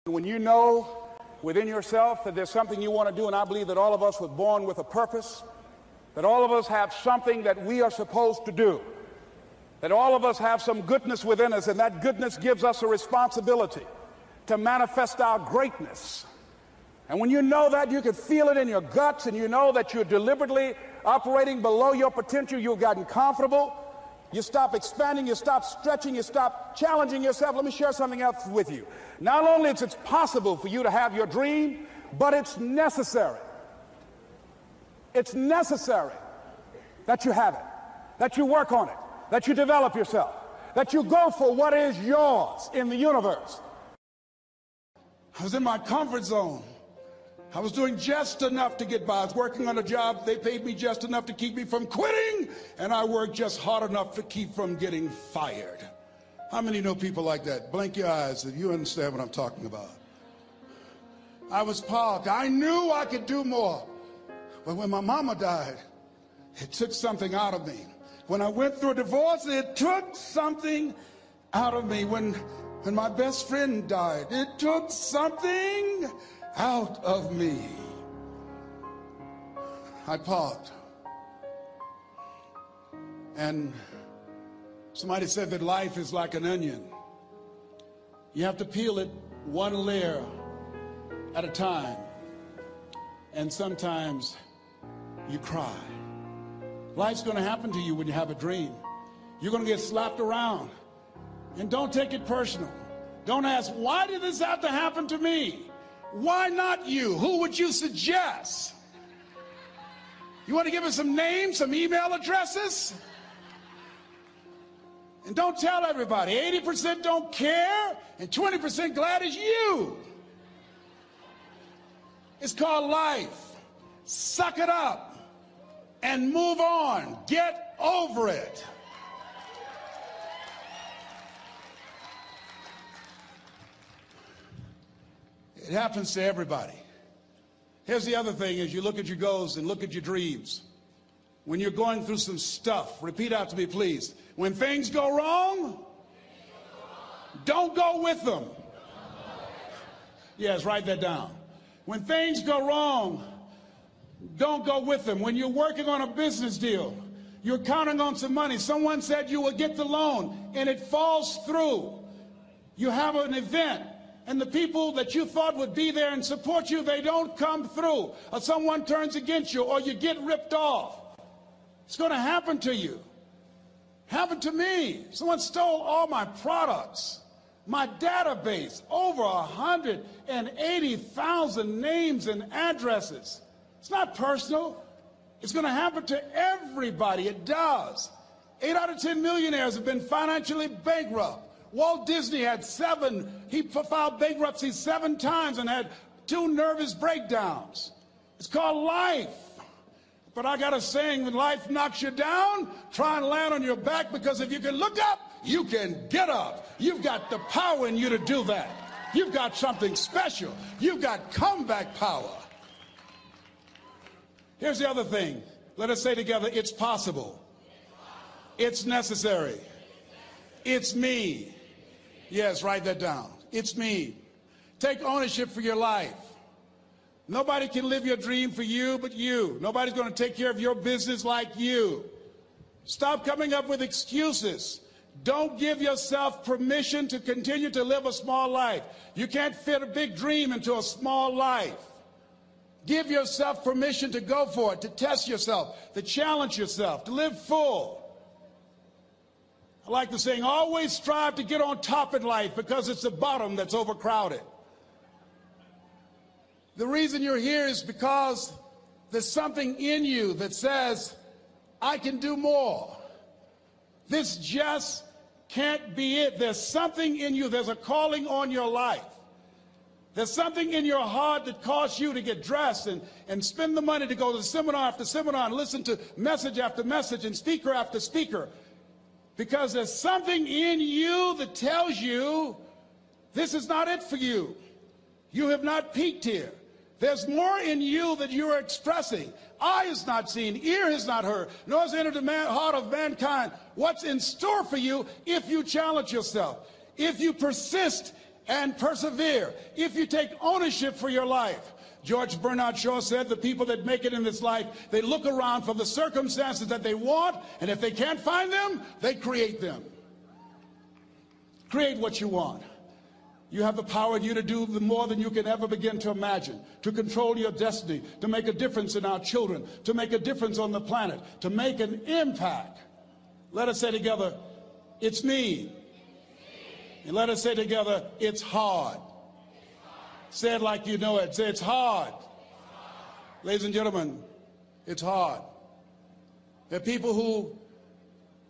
When you know within yourself that there's something you want to do, and I believe that all of us were born with a purpose, that all of us have something that we are supposed to do, that all of us have some goodness within us, and that goodness gives us a responsibility to manifest our greatness. And when you know that, you can feel it in your guts, and you know that you're deliberately operating below your potential, you've gotten comfortable, you stop expanding, you stop stretching, you stop challenging yourself. Let me share something else with you. Not only is it possible for you to have your dream, but it's necessary. It's necessary that you have it, that you work on it, that you develop yourself, that you go for what is yours in the universe. I was in my comfort zone. I was doing just enough to get by. I was working on a job. They paid me just enough to keep me from quitting, and I worked just hard enough to keep from getting fired. How many know people like that? Blink your eyes if you understand what I'm talking about. I was parked. I knew I could do more. But when my mama died, it took something out of me. When I went through a divorce, it took something out of me. When my best friend died, it took something out of me. I parked. And somebody said that life is like an onion. You have to peel it one layer at a time. And sometimes you cry. Life's going to happen to you when you have a dream. You're going to get slapped around. And don't take it personal. Don't ask, why did this have to happen to me? Why not you? Who would you suggest? You want to give us some names, some email addresses? And don't tell everybody. 80% don't care, and 20% glad it's you. It's called life. Suck it up and move on. Get over it. It happens to everybody. Here's the other thing: as you look at your goals and look at your dreams, when you're going through some stuff, repeat out to me, please. When things go wrong, don't go with them. Yes, write that down. When things go wrong, don't go with them. When you're working on a business deal, you're counting on some money. Someone said you will get the loan, and it falls through. You have an event, and the people that you thought would be there and support you, they don't come through. Or someone turns against you, or you get ripped off. It's going to happen to you. Happened to me. Someone stole all my products, my database, over 180,000 names and addresses. It's not personal. It's going to happen to everybody. It does. 8 out of 10 millionaires have been financially bankrupt. Walt Disney had 7. He filed bankruptcy 7 times and had 2 nervous breakdowns. It's called life. But I got a saying: when life knocks you down, try and land on your back, because if you can look up, you can get up. You've got the power in you to do that. You've got something special. You've got comeback power. Here's the other thing. Let us say together, it's possible. It's necessary. It's me. Yes, write that down. It's me. Take ownership for your life. Nobody can live your dream for you but you. Nobody's going to take care of your business like you. Stop coming up with excuses. Don't give yourself permission to continue to live a small life. You can't fit a big dream into a small life. Give yourself permission to go for it, to test yourself, to challenge yourself, to live full. I like the saying, always strive to get on top in life, because it's the bottom that's overcrowded. The reason you're here is because there's something in you that says, I can do more. This just can't be it. There's something in you. There's a calling on your life. There's something in your heart that caused you to get dressed and spend the money to go to seminar after seminar and listen to message after message and speaker after speaker. Because there's something in you that tells you this is not it for you. You have not peaked here. There's more in you that you are expressing. Eye has not seen, ear has not heard, nor has entered the heart of mankind what's in store for you if you challenge yourself, if you persist and persevere, if you take ownership for your life. George Bernard Shaw said the people that make it in this life, they look around for the circumstances that they want, and if they can't find them, they create them. Create what you want. You have the power in you to do more than you can ever begin to imagine, to control your destiny, to make a difference in our children, to make a difference on the planet, to make an impact. Let us say together, it's me. And let us say together, it's hard. Say it like you know it. Say, it's hard. Ladies and gentlemen, it's hard. There are people who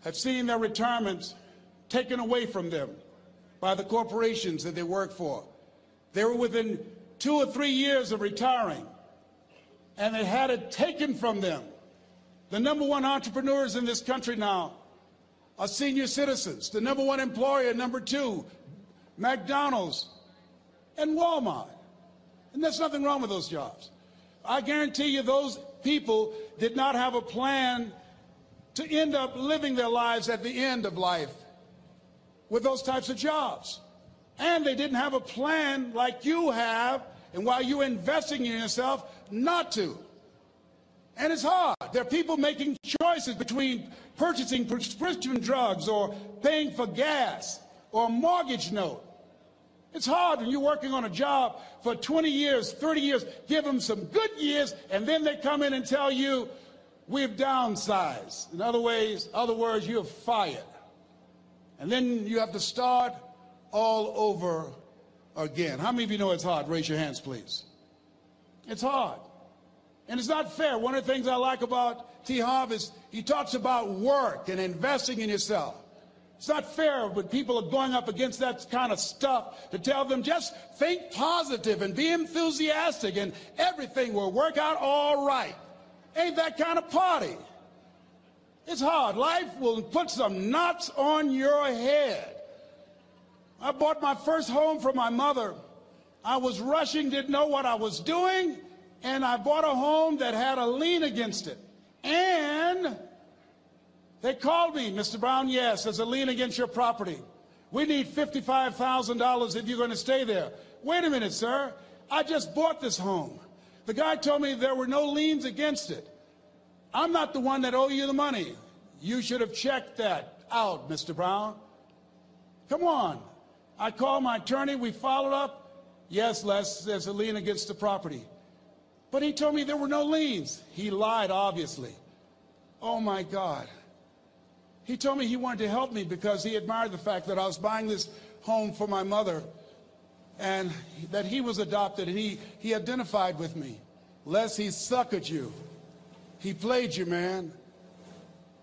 have seen their retirements taken away from them by the corporations that they work for. They were within 2 or 3 years of retiring, and they had it taken from them. The #1 entrepreneurs in this country now are senior citizens. The #1 employer, #2, McDonald's and Walmart. And there's nothing wrong with those jobs. I guarantee you those people did not have a plan to end up living their lives at the end of life with those types of jobs. And they didn't have a plan like you have, and while you're investing in yourself, not to. And it's hard. There are people making choices between purchasing prescription drugs or paying for gas or a mortgage note. It's hard when you're working on a job for 20 years, 30 years, give them some good years, and then they come in and tell you, we've downsized. In other words, you're fired. And then you have to start all over again. How many of you know it's hard? Raise your hands, please. It's hard. And it's not fair. One of the things I like about T. Harv is he talks about work and investing in yourself. It's not fair when people are going up against that kind of stuff to tell them just think positive and be enthusiastic and everything will work out all right. Ain't that kind of party. It's hard. Life will put some knots on your head. I bought my first home for my mother. I was rushing, didn't know what I was doing, and I bought a home that had a lien against it. And they called me, Mr. Brown, yes, there's a lien against your property. We need $55,000 if you're going to stay there. Wait a minute, sir. I just bought this home. The guy told me there were no liens against it. I'm not the one that owe you the money. You should have checked that out, Mr. Brown. Come on. I called my attorney. We followed up. Yes, Les, there's a lien against the property. But he told me there were no liens. He lied, obviously. Oh, my God. He told me he wanted to help me because he admired the fact that I was buying this home for my mother and that he was adopted, and he identified with me. Les, he suckered you. He played you, man.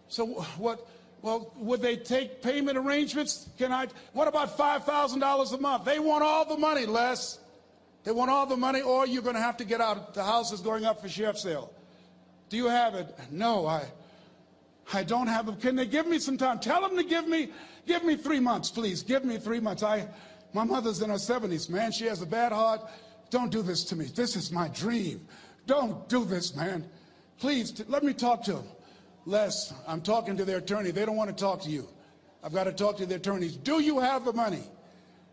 So what? Well, would they take payment arrangements? What about $5,000 a month? They want all the money, Les. They want all the money, or you're going to have to get out. The house is going up for sheriff's sale. Do you have it? No, I don't have them. Can they give me some time? Tell them to give me 3 months, please. Give me 3 months. My mother's in her 70s, man. She has a bad heart. Don't do this to me. This is my dream. Don't do this, man. Please, let me talk to them. Les, I'm talking to their attorney. They don't want to talk to you. I've got to talk to their attorneys. Do you have the money?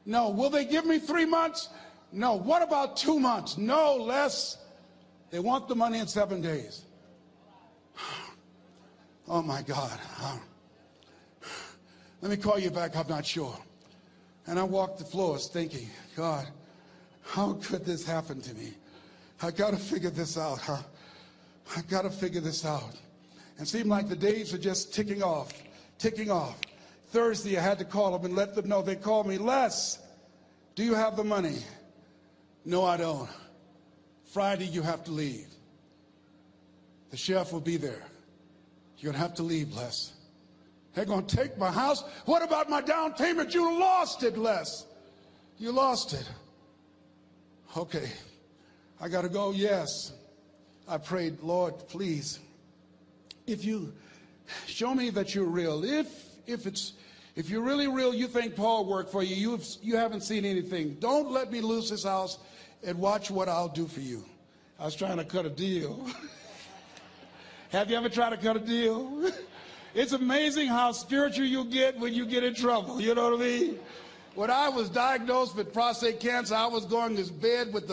No. Will they give me 3 months? No. What about 2 months? No, Les. They want the money in 7 days. Oh, my God. Let me call you back. I'm not sure. And I walked the floors thinking, God, how could this happen to me? I got to figure this out. I got to figure this out. And it seemed like the days were just ticking off, ticking off. Thursday, I had to call them and let them know. They called me, Les, do you have the money? No, I don't. Friday, you have to leave. The sheriff will be there. You're going to have to leave, Les. They're going to take my house. What about my down payment? You lost it, Les. You lost it. Okay. I got to go. Yes. I prayed, Lord, please, if you show me that you're real, if you're really real, you think Paul worked for you, you haven't seen anything. Don't let me lose this house and watch what I'll do for you. I was trying to cut a deal. Have you ever tried to cut a deal? It's amazing how spiritual you get when you get in trouble. You know what I mean? When I was diagnosed with prostate cancer, I was going to bed with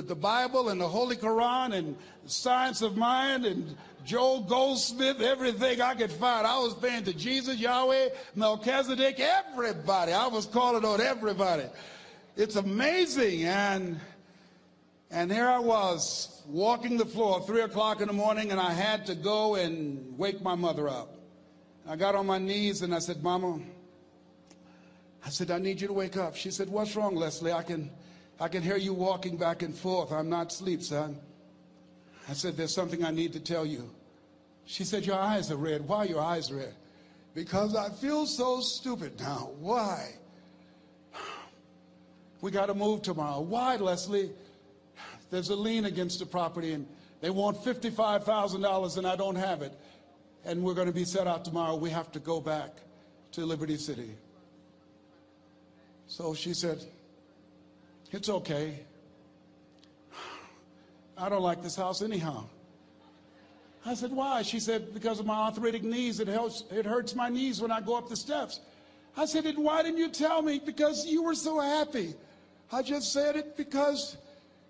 the Bible and the Holy Quran and Science of Mind and Joel Goldsmith, everything I could find. I was praying to Jesus, Yahweh, Melchizedek, everybody. I was calling on everybody. It's amazing. And here I was walking the floor, 3 o'clock in the morning, and I had to go and wake my mother up. I got on my knees and I said, Mama, I said, I need you to wake up. She said, what's wrong, Leslie? I can hear you walking back and forth. I'm not asleep, son. I said, there's something I need to tell you. She said, your eyes are red. Why are your eyes red? Because I feel so stupid now. Why? We got to move tomorrow. Why, Leslie? There's a lien against the property, and they want $55,000, and I don't have it. And we're going to be set out tomorrow. We have to go back to Liberty City. So she said, it's okay. I don't like this house anyhow. I said, why? She said, because of my arthritic knees, it hurts my knees when I go up the steps. I said, and why didn't you tell me? Because you were so happy. I just said it because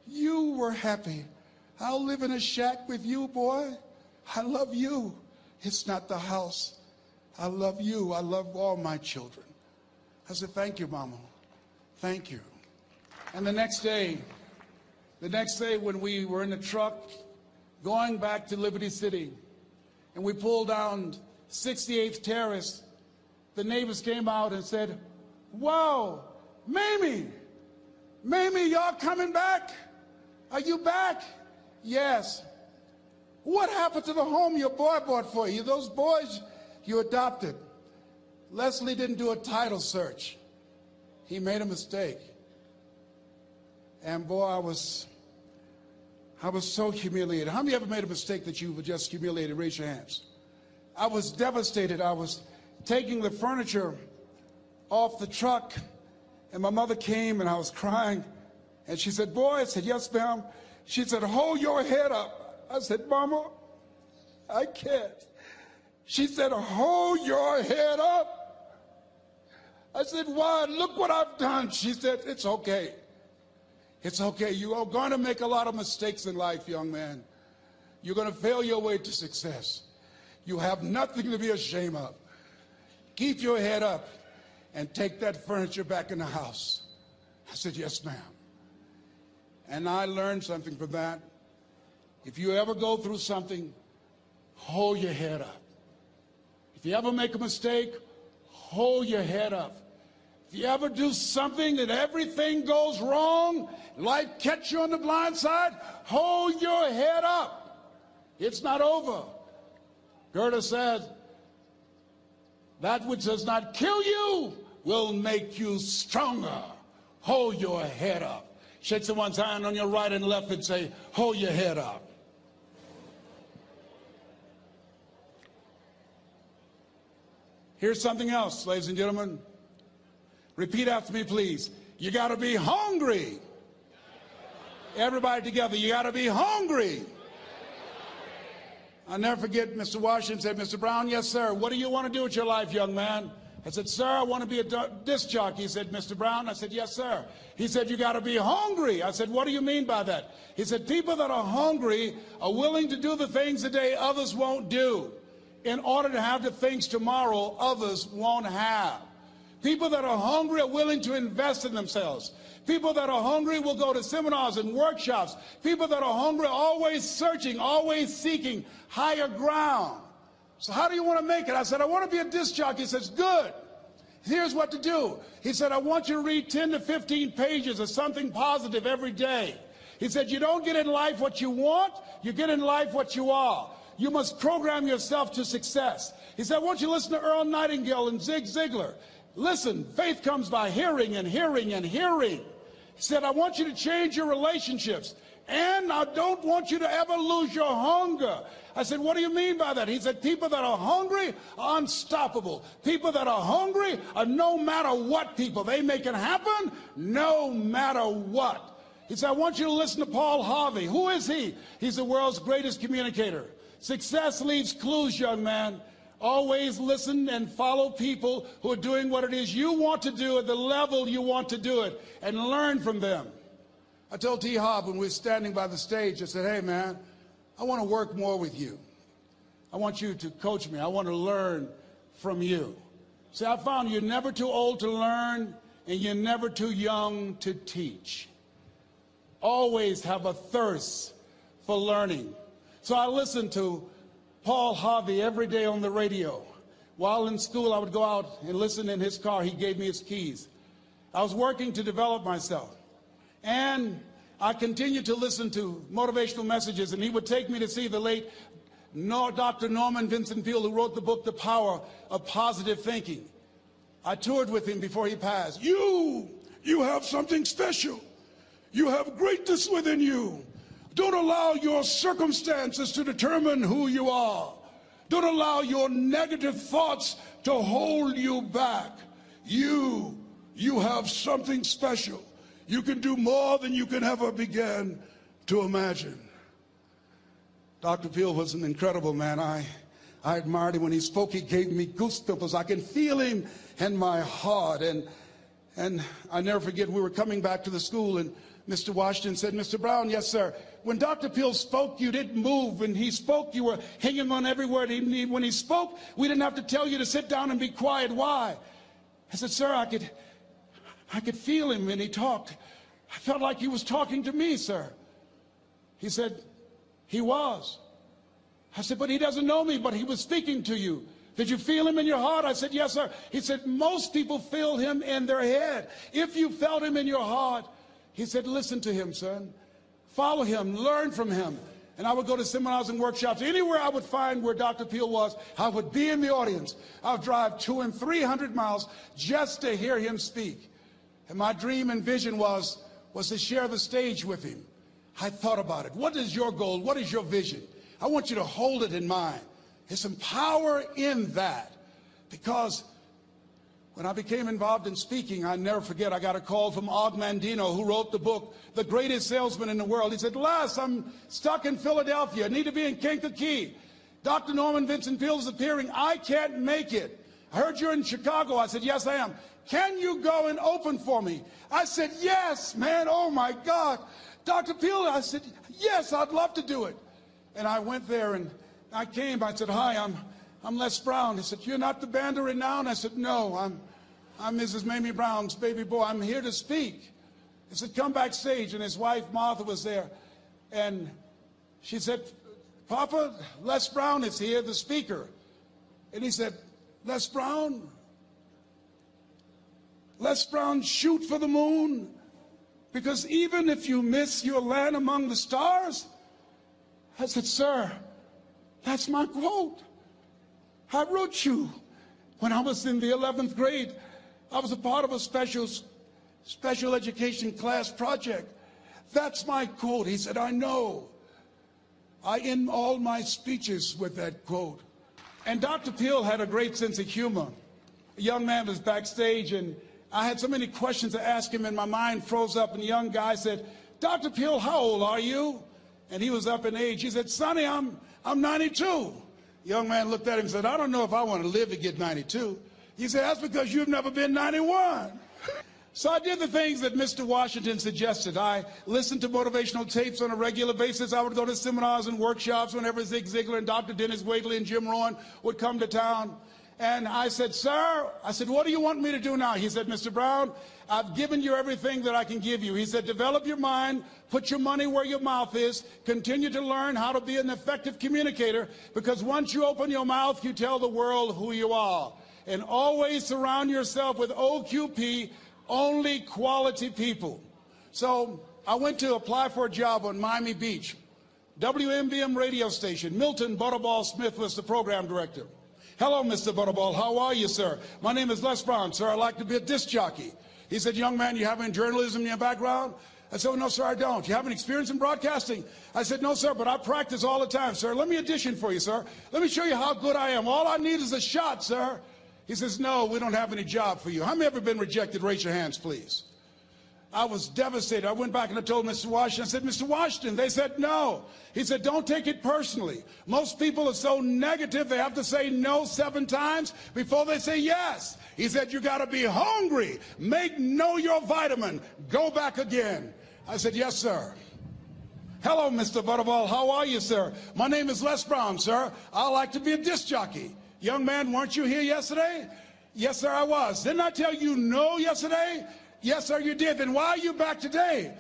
you were happy. I'll live in a shack with you, boy. I love you. It's not the house. I love you. I love all my children. I said, thank you, Mama. Thank you. And the next day when we were in the truck going back to Liberty City, and we pulled down 68th Terrace, the neighbors came out and said, wow, Mamie, y'all coming back? Are you back? Yes. What happened to the home your boy bought for you? Those boys you adopted. Leslie didn't do a title search. He made a mistake. And boy, I was so humiliated. How many ever made a mistake that you were just humiliated? Raise your hands. I was devastated. I was taking the furniture off the truck, and my mother came, and I was crying. And she said, boy, I said, yes, ma'am. She said, hold your head up. I said, Mama, I can't. She said, hold your head up. I said, why? Look what I've done. She said, it's okay. It's okay. You are going to make a lot of mistakes in life, young man. You're going to fail your way to success. You have nothing to be ashamed of. Keep your head up and take that furniture back in the house. I said, yes, ma'am. And I learned something from that. If you ever go through something, hold your head up. If you ever make a mistake, hold your head up. If you ever do something that everything goes wrong, life catch you on the blind side, hold your head up. It's not over. Goethe said, that which does not kill you will make you stronger. Hold your head up. Shake someone's hand on your right and left and say, hold your head up. Here's something else, ladies and gentlemen. Repeat after me, please. You got to be hungry. Everybody together, you got to be hungry. I'll never forget Mr. Washington said, Mr. Brown, yes, sir. What do you want to do with your life, young man? I said, sir, I want to be a disc jockey. He said, Mr. Brown? I said, yes, sir. He said, you got to be hungry. I said, what do you mean by that? He said, people that are hungry are willing to do the things today others won't do in order to have the things tomorrow others won't have. People that are hungry are willing to invest in themselves. People that are hungry will go to seminars and workshops. People that are hungry are always searching, always seeking higher ground. So how do you want to make it? I said, I want to be a disc jockey. He says, good. Here's what to do. He said, I want you to read 10 to 15 pages of something positive every day. He said, you don't get in life what you want, you get in life what you are. You must program yourself to success. He said, I want you to listen to Earl Nightingale and Zig Ziglar. Listen, faith comes by hearing and hearing and hearing. He said, I want you to change your relationships. And I don't want you to ever lose your hunger. I said, what do you mean by that? He said, people that are hungry are unstoppable. People that are hungry are no matter what people. They make it happen no matter what. He said, I want you to listen to Paul Harvey. Who is he? He's the world's greatest communicator. Success leaves clues, young man. Always listen and follow people who are doing what it is you want to do at the level you want to do it, and learn from them. I told T. Hobb when we were standing by the stage, I said, hey man, I want to work more with you. I want you to coach me. I want to learn from you. See, I found you're never too old to learn, and you're never too young to teach. Always have a thirst for learning. So I listened to Paul Harvey every day on the radio. While in school, I would go out and listen in his car. He gave me his keys. I was working to develop myself. And I continued to listen to motivational messages, and he would take me to see the late Dr. Norman Vincent Peale, who wrote the book, The Power of Positive Thinking. I toured with him before he passed. You have something special. You have greatness within you. Don't allow your circumstances to determine who you are. Don't allow your negative thoughts to hold you back. You have something special. You can do more than you can ever begin to imagine. Dr. Peale was an incredible man. I admired him. When he spoke, he gave me goosebumps. I can feel him in my heart. And I never forget, we were coming back to the school, and Mr. Washington said, Mr. Brown, yes, sir. When Dr. Peale spoke, you didn't move. When he spoke, you were hanging on every word. When he spoke, we didn't have to tell you to sit down and be quiet. Why? I said, sir, I could feel him when he talked. I felt like he was talking to me, sir. He said, he was. I said, but he doesn't know me, but he was speaking to you. Did you feel him in your heart? I said, yes, sir. He said, most people feel him in their head. If you felt him in your heart, he said, listen to him, son. Follow him, learn from him. And I would go to seminars and workshops. Anywhere I would find where Dr. Peale was, I would be in the audience. I would drive 200 and 300 miles just to hear him speak. And my dream and vision was to share the stage with him. I thought about it. What is your goal? What is your vision? I want you to hold it in mind. There's some power in that. Because when I became involved in speaking, I never forget, I got a call from Og Mandino, who wrote the book, The Greatest Salesman in the World. He said, Les, I'm stuck in Philadelphia. I need to be in Kankakee. Dr. Norman Vincent Peale is appearing. I can't make it. I heard you're in Chicago. I said, yes, I am. Can you go and open for me? I said, yes, man. Oh, my God. Dr. Peale, I said, yes, I'd love to do it. And I went there, and I came. I said, hi, I'm Les Brown. He said, you're not the band of renown? I said, no, I'm Mrs. Mamie Brown's baby boy. I'm here to speak. He said, come backstage. And his wife, Martha, was there. And she said, Papa, Les Brown is here, the speaker. And he said, Les Brown shoot for the moon? Because even if you miss your land among the stars? I said, sir, that's my quote. I wrote you when I was in the 11th grade. I was a part of a special education class project. That's my quote. He said, I know. I end all my speeches with that quote. And Dr. Peale had a great sense of humor. A young man was backstage, and I had so many questions to ask him, and my mind froze up, and the young guy said, Dr. Peale, how old are you? And he was up in age. He said, Sonny, I'm 92. The young man looked at him and said, I don't know if I want to live to get 92. He said, that's because you've never been 91. So I did the things that Mr. Washington suggested. I listened to motivational tapes on a regular basis. I would go to seminars and workshops whenever Zig Ziglar and Dr. Dennis Wagley and Jim Rohn would come to town. And I said, sir, what do you want me to do now? He said, Mr. Brown, I've given you everything that I can give you. He said, develop your mind, put your money where your mouth is, continue to learn how to be an effective communicator, because once you open your mouth, you tell the world who you are. And always surround yourself with OQP, only quality people. So I went to apply for a job on Miami Beach. WMBM radio station. Milton Butterball Smith was the program director. Hello, Mr. Butterball. How are you, sir? My name is Les Brown, sir. I'd like to be a disc jockey. He said, young man, you have any journalism in your background? I said, oh, no, sir, I don't. You have any experience in broadcasting? I said, no, sir, but I practice all the time, sir. Let me audition for you, sir. Let me show you how good I am. All I need is a shot, sir. He says, no, we don't have any job for you. How many ever been rejected? Raise your hands, please. I was devastated. I went back and I told Mr. Washington, I said, Mr. Washington, they said no. He said, don't take it personally. Most people are so negative, they have to say no 7 times before they say yes. He said, you got to be hungry. Know your vitamin. Go back again. I said, yes, sir. Hello, Mr. Butterball. How are you, sir? My name is Les Brown, sir. I like to be a disc jockey. Young man, weren't you here yesterday? Yes, sir, I was. Didn't I tell you no yesterday? Yes, sir, you did. Then why are you back today?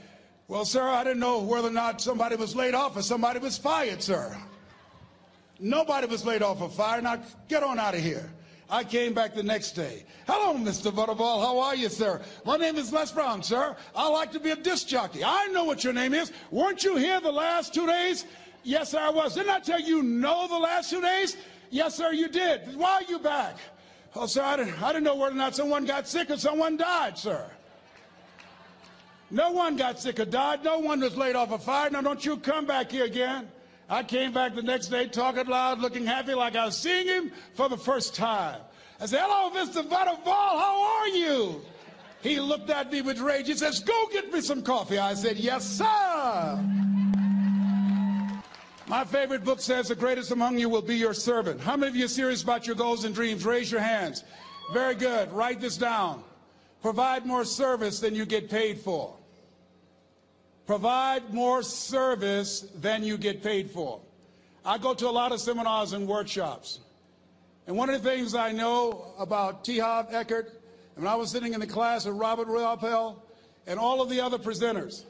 Well, sir, I didn't know whether or not somebody was laid off or somebody was fired, sir. Nobody was laid off or fired. Now, get on out of here. I came back the next day. Hello, Mr. Butterball. How are you, sir? My name is Les Brown, sir. I like to be a disc jockey. I know what your name is. Weren't you here the last 2 days? Yes, sir, I was. Didn't I tell you no the last 2 days? Yes, sir, you did. Why are you back? Oh, sir, I didn't know whether or not someone got sick or someone died, sir. No one got sick or died. No one was laid off or fired. Now, don't you come back here again. I came back the next day talking loud, looking happy like I was seeing him for the first time. I said, hello, Mr. Butterball, how are you? He looked at me with rage. He says, go get me some coffee. I said, yes, sir. My favorite book says the greatest among you will be your servant. How many of you are serious about your goals and dreams? Raise your hands. Very good. Write this down. Provide more service than you get paid for. Provide more service than you get paid for. I go to a lot of seminars and workshops. And one of the things I know about T. Harv Eckert, when I was sitting in the class with Robert Ruppel and all of the other presenters,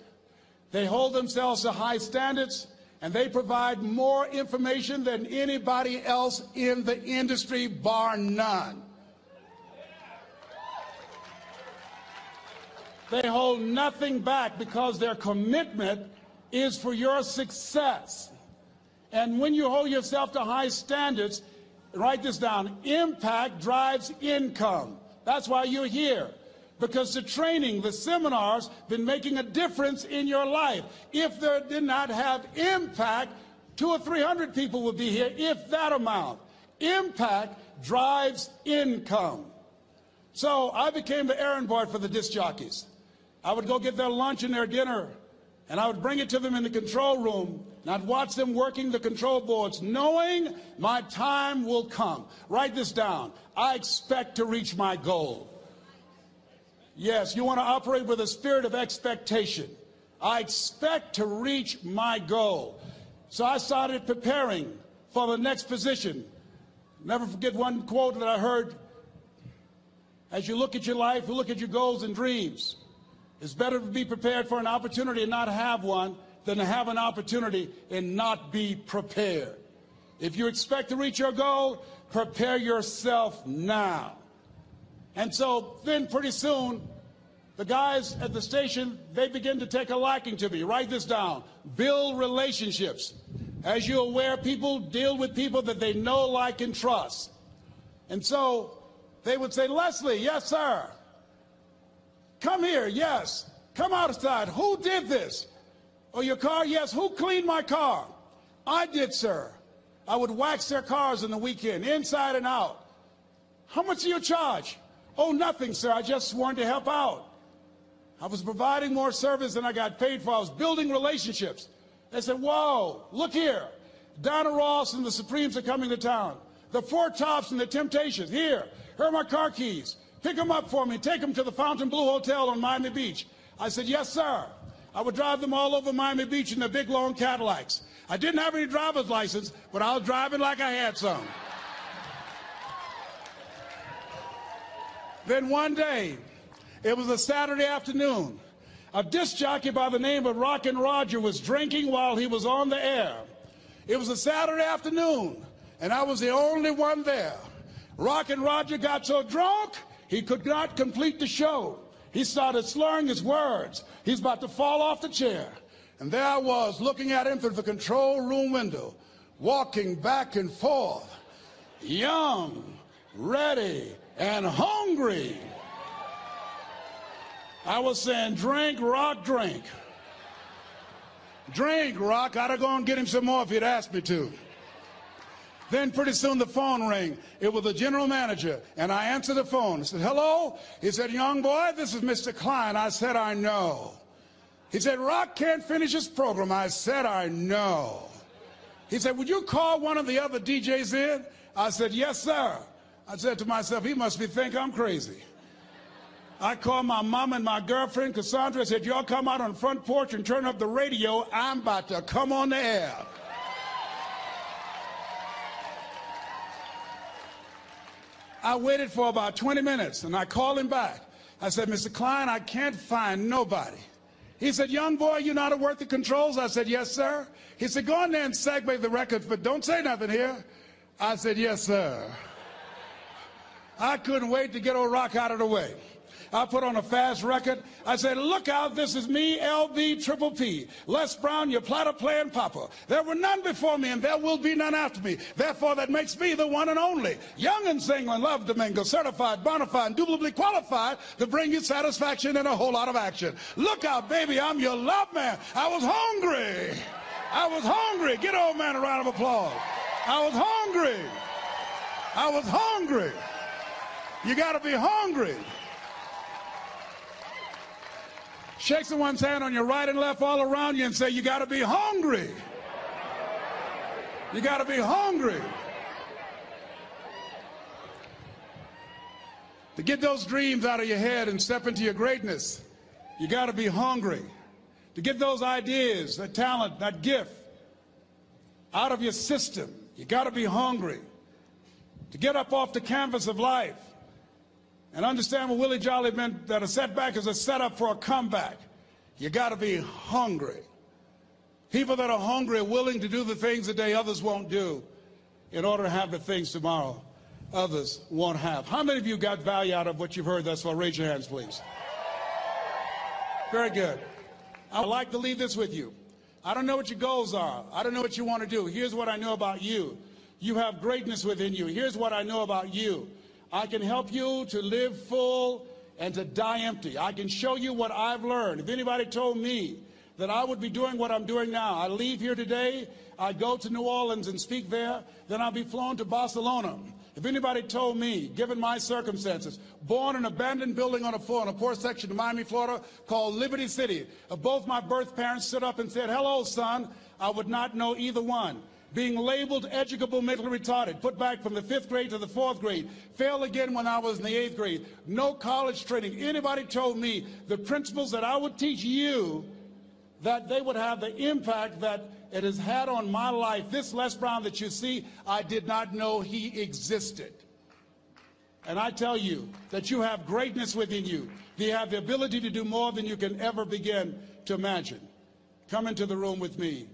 they hold themselves to high standards and they provide more information than anybody else in the industry, bar none. They hold nothing back because their commitment is for your success. And when you hold yourself to high standards, write this down, impact drives income. That's why you're here. Because the training, the seminars, been making a difference in your life. If there did not have impact, 200 or 300 people would be here, if that amount. Impact drives income. So I became the errand boy for the disc jockeys. I would go get their lunch and their dinner, and I would bring it to them in the control room, and I'd watch them working the control boards, knowing my time will come. Write this down. I expect to reach my goal. Yes, you want to operate with a spirit of expectation. I expect to reach my goal. So I started preparing for the next position. Never forget one quote that I heard. As you look at your life, you look at your goals and dreams. It's better to be prepared for an opportunity and not have one than to have an opportunity and not be prepared. If you expect to reach your goal, prepare yourself now. And so then pretty soon, the guys at the station, they begin to take a liking to me. Write this down. Build relationships. As you're aware, people deal with people that they know, like, and trust. And so they would say, Leslie, yes, sir. Come here, yes. Come outside. Who did this? Oh, your car? Yes. Who cleaned my car? I did, sir. I would wax their cars on the weekend, inside and out. How much do you charge? Oh, nothing, sir. I just wanted to help out. I was providing more service than I got paid for. I was building relationships. They said, whoa, look here. Donna Ross and the Supremes are coming to town. The Four Tops and the Temptations. Here are my car keys. Pick them up for me. Take them to the Fontainebleau Hotel on Miami Beach. I said, yes, sir. I would drive them all over Miami Beach in their big, long Cadillacs. I didn't have any driver's license, but I was driving like I had some. Then one day, it was a Saturday afternoon, a disc jockey by the name of Rockin' Roger was drinking while he was on the air. It was a Saturday afternoon, and I was the only one there. Rockin' Roger got so drunk, he could not complete the show. He started slurring his words. He's about to fall off the chair. And there I was, looking at him through the control room window, walking back and forth, young, ready, and hungry. I was saying, drink, Rock, drink. Drink, Rock. I'd have gone and get him some more if he'd asked me to. Then pretty soon the phone rang. It was the general manager, and I answered the phone. I said, hello? He said, young boy, this is Mr. Klein. I said, I know. He said, Rock can't finish his program. I said, I know. He said, would you call one of the other DJs in? I said, yes, sir. I said to myself, he must think I'm crazy. I called my mom and my girlfriend, Cassandra. I said, y'all come out on the front porch and turn up the radio. I'm about to come on the air. I waited for about 20 minutes, and I called him back. I said, Mr. Klein, I can't find nobody. He said, young boy, you know how to work the controls? I said, yes, sir. He said, go in there and segue the record, but don't say nothing here. I said, yes, sir. I couldn't wait to get old Rock out of the way. I put on a fast record. I said, look out, this is me, LB Triple P. Les Brown, your platter playing papa. There were none before me, and there will be none after me. Therefore, that makes me the one and only. Young and single and love to mingle, certified, bona fide, indubitably qualified to bring you satisfaction and a whole lot of action. Look out, baby, I'm your love man. I was hungry. I was hungry. Get old man a round of applause. I was hungry. I was hungry. You got to be hungry. Shake someone's hand on your right and left all around you and say, you got to be hungry. You got to be hungry. To get those dreams out of your head and step into your greatness, you got to be hungry. To get those ideas, that talent, that gift out of your system, you got to be hungry. To get up off the canvas of life and understand what Willie Jolly meant, that a setback is a setup for a comeback. You got to be hungry. People that are hungry are willing to do the things today others won't do in order to have the things tomorrow others won't have. How many of you got value out of what you've heard thus far? Raise your hands, please. Very good. I'd like to leave this with you. I don't know what your goals are. I don't know what you want to do. Here's what I know about you. You have greatness within you. Here's what I know about you. I can help you to live full and to die empty. I can show you what I've learned. If anybody told me that I would be doing what I'm doing now, I leave here today, I go to New Orleans and speak there, then I'll be flown to Barcelona. If anybody told me, given my circumstances, born in an abandoned building on a poor section of Miami, Florida, called Liberty City, both my birth parents stood up and said, hello, son, I would not know either one. Being labeled educable mentally retarded, put back from the 5th grade to the 4th grade, failed again when I was in the 8th grade, no college training. Anybody told me the principles that I would teach you, that they would have the impact that it has had on my life. This Les Brown that you see, I did not know he existed. And I tell you that you have greatness within you. You have the ability to do more than you can ever begin to imagine. Come into the room with me.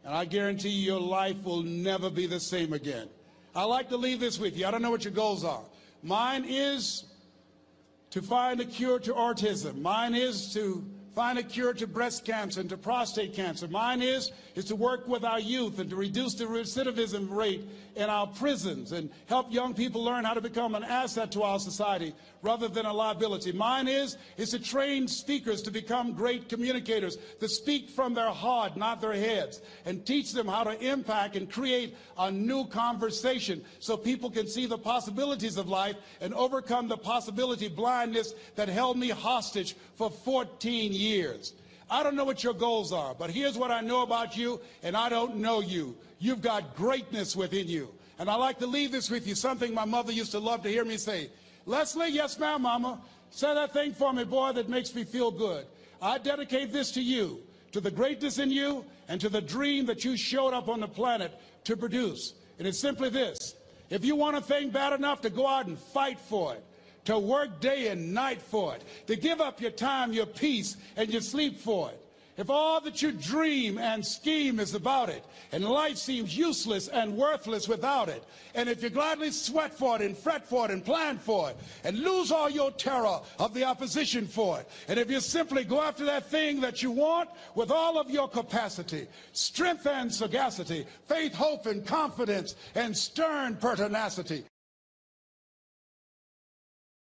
And I guarantee you your life will never be the same again. I like to leave this with you. I don't know what your goals are. Mine is to find a cure to autism. Mine is to find a cure to breast cancer and to prostate cancer. Mine is to work with our youth and to reduce the recidivism rate in our prisons and help young people learn how to become an asset to our society rather than a liability. Mine is to train speakers to become great communicators, to speak from their heart, not their heads, and teach them how to impact and create a new conversation so people can see the possibilities of life and overcome the possibility blindness that held me hostage for 14 years. I don't know what your goals are, but here's what I know about you, and I don't know you. You've got greatness within you. And I like to leave this with you, something my mother used to love to hear me say. Leslie, yes, ma'am, mama. Say that thing for me, boy, that makes me feel good. I dedicate this to you, to the greatness in you, and to the dream that you showed up on the planet to produce. And it's simply this. If you want a thing bad enough to go out and fight for it, to work day and night for it, to give up your time, your peace, and your sleep for it. If all that you dream and scheme is about it, and life seems useless and worthless without it, and if you gladly sweat for it and fret for it and plan for it, and lose all your terror of the opposition for it, and if you simply go after that thing that you want with all of your capacity, strength and sagacity, faith, hope, and confidence, and stern pertinacity,